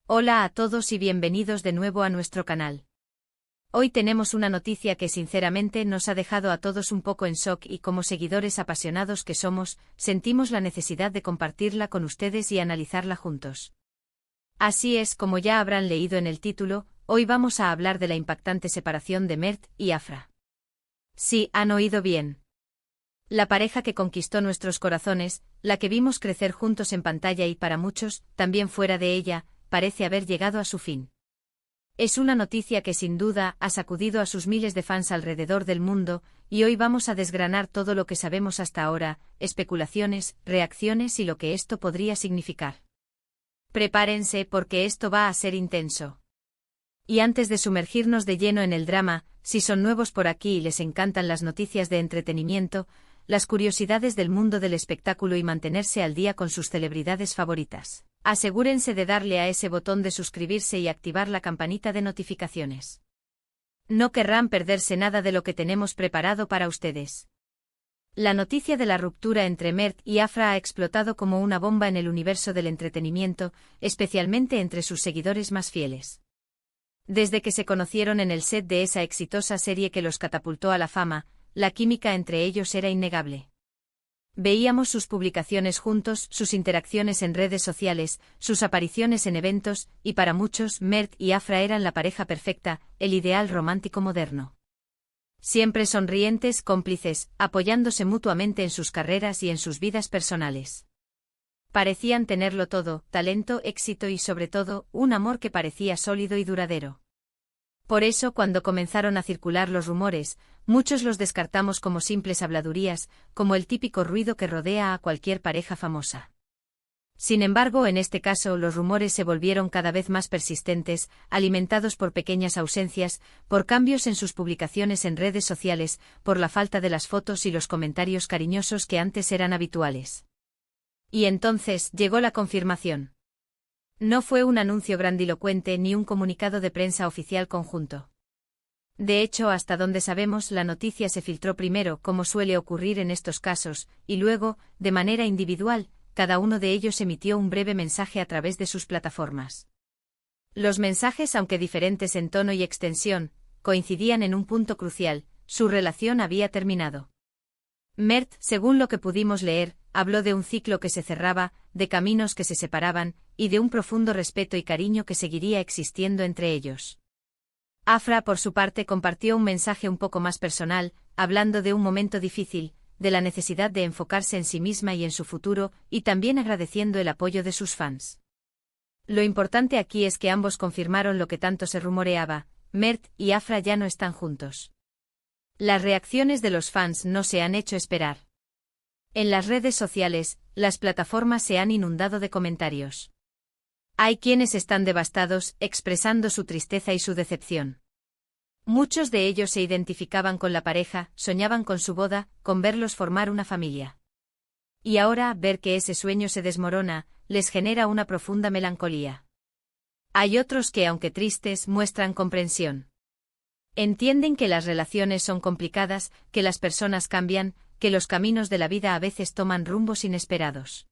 Hola a todos y bienvenidos de nuevo a nuestro canal. Hoy tenemos una noticia que sinceramente nos ha dejado a todos un poco en shock y como seguidores apasionados que somos, sentimos la necesidad de compartirla con ustedes y analizarla juntos. Así es, como ya habrán leído en el título, hoy vamos a hablar de la impactante separación de Mert y Afra. Sí, han oído bien. La pareja que conquistó nuestros corazones, la que vimos crecer juntos en pantalla y para muchos, también fuera de ella, parece haber llegado a su fin. Es una noticia que sin duda ha sacudido a sus miles de fans alrededor del mundo, y hoy vamos a desgranar todo lo que sabemos hasta ahora, especulaciones, reacciones y lo que esto podría significar. Prepárense porque esto va a ser intenso. Y antes de sumergirnos de lleno en el drama, si son nuevos por aquí y les encantan las noticias de entretenimiento, las curiosidades del mundo del espectáculo y mantenerse al día con sus celebridades favoritas, asegúrense de darle a ese botón de suscribirse y activar la campanita de notificaciones. No querrán perderse nada de lo que tenemos preparado para ustedes. La noticia de la ruptura entre Mert y Afra ha explotado como una bomba en el universo del entretenimiento, especialmente entre sus seguidores más fieles. Desde que se conocieron en el set de esa exitosa serie que los catapultó a la fama, la química entre ellos era innegable. Veíamos sus publicaciones juntos, sus interacciones en redes sociales, sus apariciones en eventos, y para muchos, Mert y Afra eran la pareja perfecta, el ideal romántico moderno. Siempre sonrientes, cómplices, apoyándose mutuamente en sus carreras y en sus vidas personales. Parecían tenerlo todo, talento, éxito y sobre todo, un amor que parecía sólido y duradero. Por eso cuando comenzaron a circular los rumores, muchos los descartamos como simples habladurías, como el típico ruido que rodea a cualquier pareja famosa. Sin embargo, en este caso los rumores se volvieron cada vez más persistentes, alimentados por pequeñas ausencias, por cambios en sus publicaciones en redes sociales, por la falta de las fotos y los comentarios cariñosos que antes eran habituales. Y entonces llegó la confirmación. No fue un anuncio grandilocuente ni un comunicado de prensa oficial conjunto. De hecho, hasta donde sabemos, la noticia se filtró primero, como suele ocurrir en estos casos, y luego, de manera individual, cada uno de ellos emitió un breve mensaje a través de sus plataformas. Los mensajes, aunque diferentes en tono y extensión, coincidían en un punto crucial: su relación había terminado. Mert, según lo que pudimos leer, habló de un ciclo que se cerraba, de caminos que se separaban, y de un profundo respeto y cariño que seguiría existiendo entre ellos. Afra, por su parte, compartió un mensaje un poco más personal, hablando de un momento difícil, de la necesidad de enfocarse en sí misma y en su futuro, y también agradeciendo el apoyo de sus fans. Lo importante aquí es que ambos confirmaron lo que tanto se rumoreaba: Mert y Afra ya no están juntos. Las reacciones de los fans no se han hecho esperar. En las redes sociales, las plataformas se han inundado de comentarios. Hay quienes están devastados, expresando su tristeza y su decepción. Muchos de ellos se identificaban con la pareja, soñaban con su boda, con verlos formar una familia. Y ahora, ver que ese sueño se desmorona, les genera una profunda melancolía. Hay otros que, aunque tristes, muestran comprensión. Entienden que las relaciones son complicadas, que las personas cambian, que los caminos de la vida a veces toman rumbos inesperados.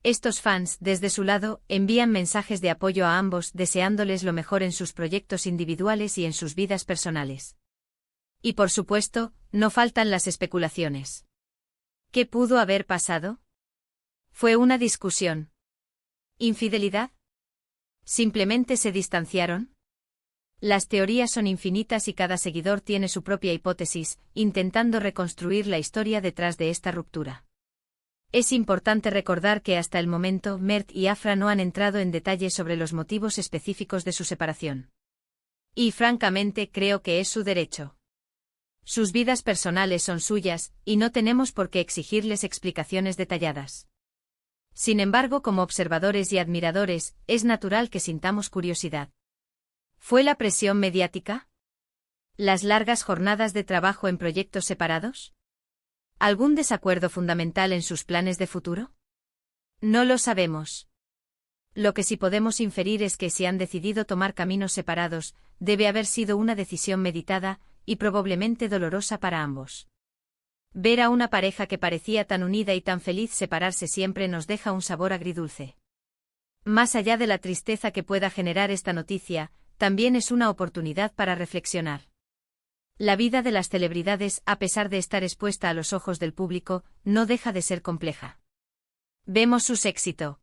Estos fans, desde su lado, envían mensajes de apoyo a ambos, deseándoles lo mejor en sus proyectos individuales y en sus vidas personales. Y por supuesto, no faltan las especulaciones. ¿Qué pudo haber pasado? ¿Fue una discusión? ¿Infidelidad? ¿Simplemente se distanciaron? Las teorías son infinitas y cada seguidor tiene su propia hipótesis, intentando reconstruir la historia detrás de esta ruptura. Es importante recordar que hasta el momento Mert y Afra no han entrado en detalles sobre los motivos específicos de su separación. Y francamente creo que es su derecho. Sus vidas personales son suyas, y no tenemos por qué exigirles explicaciones detalladas. Sin embargo, como observadores y admiradores, es natural que sintamos curiosidad. ¿Fue la presión mediática? ¿Las largas jornadas de trabajo en proyectos separados? ¿Algún desacuerdo fundamental en sus planes de futuro? No lo sabemos. Lo que sí podemos inferir es que si han decidido tomar caminos separados, debe haber sido una decisión meditada, y probablemente dolorosa para ambos. Ver a una pareja que parecía tan unida y tan feliz separarse siempre nos deja un sabor agridulce. Más allá de la tristeza que pueda generar esta noticia, también es una oportunidad para reflexionar. La vida de las celebridades, a pesar de estar expuesta a los ojos del público, no deja de ser compleja. Vemos sus éxitos,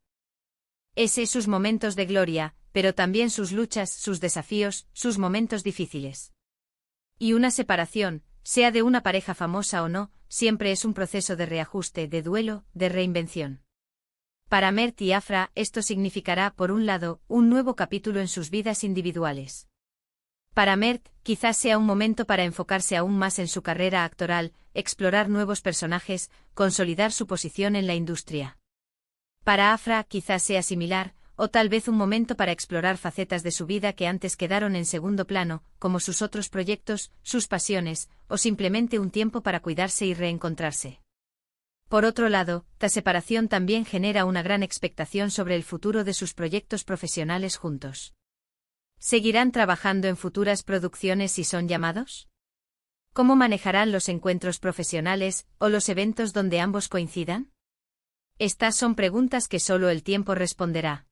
sus momentos de gloria, pero también sus luchas, sus desafíos, sus momentos difíciles. Y una separación, sea de una pareja famosa o no, siempre es un proceso de reajuste, de duelo, de reinvención. Para Mert y Afra, esto significará, por un lado, un nuevo capítulo en sus vidas individuales. Para Mert, quizás sea un momento para enfocarse aún más en su carrera actoral, explorar nuevos personajes, consolidar su posición en la industria. Para Afra, quizás sea similar, o tal vez un momento para explorar facetas de su vida que antes quedaron en segundo plano, como sus otros proyectos, sus pasiones, o simplemente un tiempo para cuidarse y reencontrarse. Por otro lado, la separación también genera una gran expectación sobre el futuro de sus proyectos profesionales juntos. ¿Seguirán trabajando en futuras producciones si son llamados? ¿Cómo manejarán los encuentros profesionales o los eventos donde ambos coincidan? Estas son preguntas que solo el tiempo responderá.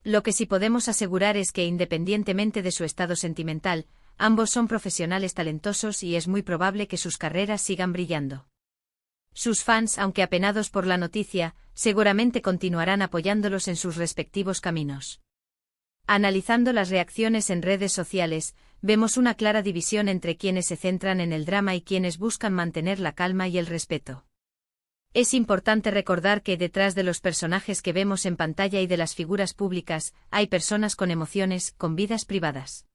Lo que sí podemos asegurar es que, independientemente de su estado sentimental, ambos son profesionales talentosos y es muy probable que sus carreras sigan brillando. Sus fans, aunque apenados por la noticia, seguramente continuarán apoyándolos en sus respectivos caminos. Analizando las reacciones en redes sociales, vemos una clara división entre quienes se centran en el drama y quienes buscan mantener la calma y el respeto. Es importante recordar que detrás de los personajes que vemos en pantalla y de las figuras públicas, hay personas con emociones, con vidas privadas.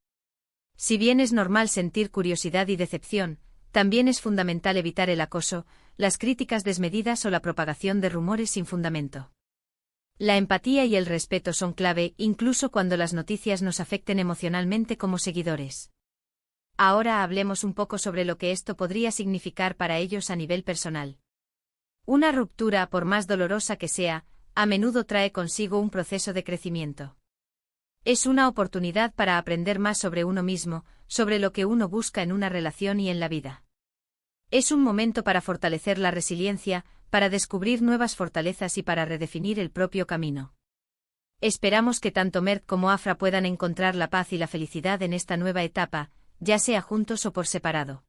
Si bien es normal sentir curiosidad y decepción, también es fundamental evitar el acoso, las críticas desmedidas o la propagación de rumores sin fundamento. La empatía y el respeto son clave, incluso cuando las noticias nos afecten emocionalmente como seguidores. Ahora hablemos un poco sobre lo que esto podría significar para ellos a nivel personal. Una ruptura, por más dolorosa que sea, a menudo trae consigo un proceso de crecimiento. Es una oportunidad para aprender más sobre uno mismo, sobre lo que uno busca en una relación y en la vida. Es un momento para fortalecer la resiliencia, para descubrir nuevas fortalezas y para redefinir el propio camino. Esperamos que tanto Mert como Afra puedan encontrar la paz y la felicidad en esta nueva etapa, ya sea juntos o por separado.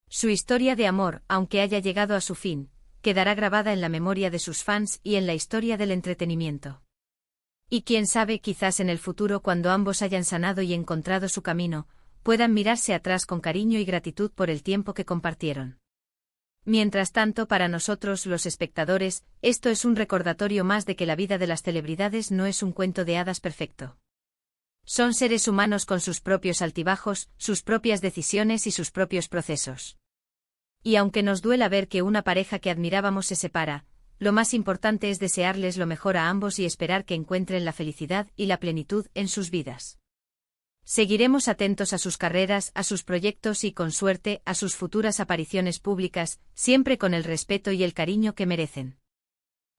Su historia de amor, aunque haya llegado a su fin, quedará grabada en la memoria de sus fans y en la historia del entretenimiento. Y quién sabe, quizás en el futuro, cuando ambos hayan sanado y encontrado su camino, puedan mirarse atrás con cariño y gratitud por el tiempo que compartieron. Mientras tanto, para nosotros, los espectadores, esto es un recordatorio más de que la vida de las celebridades no es un cuento de hadas perfecto. Son seres humanos con sus propios altibajos, sus propias decisiones y sus propios procesos. Y aunque nos duela ver que una pareja que admirábamos se separa, lo más importante es desearles lo mejor a ambos y esperar que encuentren la felicidad y la plenitud en sus vidas. Seguiremos atentos a sus carreras, a sus proyectos y, con suerte, a sus futuras apariciones públicas, siempre con el respeto y el cariño que merecen.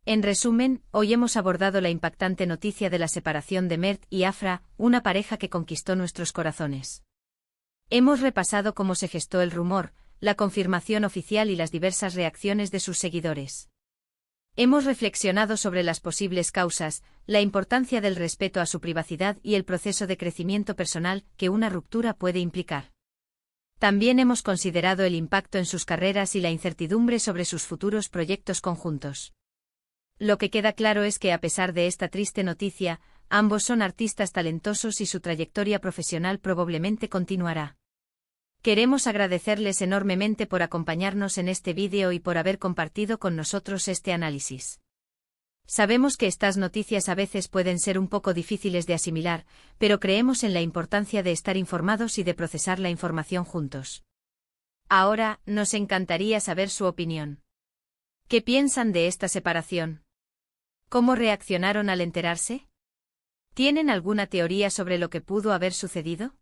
En resumen, hoy hemos abordado la impactante noticia de la separación de Mert y Afra, una pareja que conquistó nuestros corazones. Hemos repasado cómo se gestó el rumor, la confirmación oficial y las diversas reacciones de sus seguidores. Hemos reflexionado sobre las posibles causas, la importancia del respeto a su privacidad y el proceso de crecimiento personal que una ruptura puede implicar. También hemos considerado el impacto en sus carreras y la incertidumbre sobre sus futuros proyectos conjuntos. Lo que queda claro es que, a pesar de esta triste noticia, ambos son artistas talentosos y su trayectoria profesional probablemente continuará. Queremos agradecerles enormemente por acompañarnos en este vídeo y por haber compartido con nosotros este análisis. Sabemos que estas noticias a veces pueden ser un poco difíciles de asimilar, pero creemos en la importancia de estar informados y de procesar la información juntos. Ahora, nos encantaría saber su opinión. ¿Qué piensan de esta separación? ¿Cómo reaccionaron al enterarse? ¿Tienen alguna teoría sobre lo que pudo haber sucedido?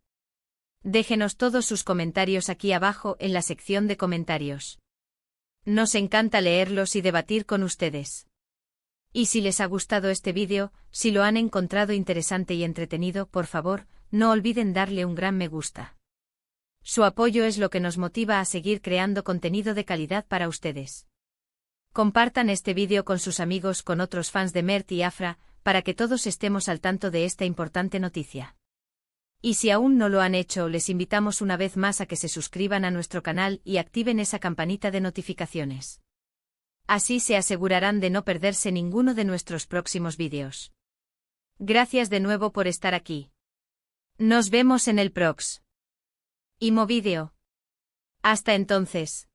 Déjenos todos sus comentarios aquí abajo en la sección de comentarios. Nos encanta leerlos y debatir con ustedes. Y si les ha gustado este vídeo, si lo han encontrado interesante y entretenido, por favor, no olviden darle un gran me gusta. Su apoyo es lo que nos motiva a seguir creando contenido de calidad para ustedes. Compartan este vídeo con sus amigos, con otros fans de Mert y Afra, para que todos estemos al tanto de esta importante noticia. Y si aún no lo han hecho, les invitamos una vez más a que se suscriban a nuestro canal y activen esa campanita de notificaciones. Así se asegurarán de no perderse ninguno de nuestros próximos vídeos. Gracias de nuevo por estar aquí. Nos vemos en el próximo vídeo. Hasta entonces.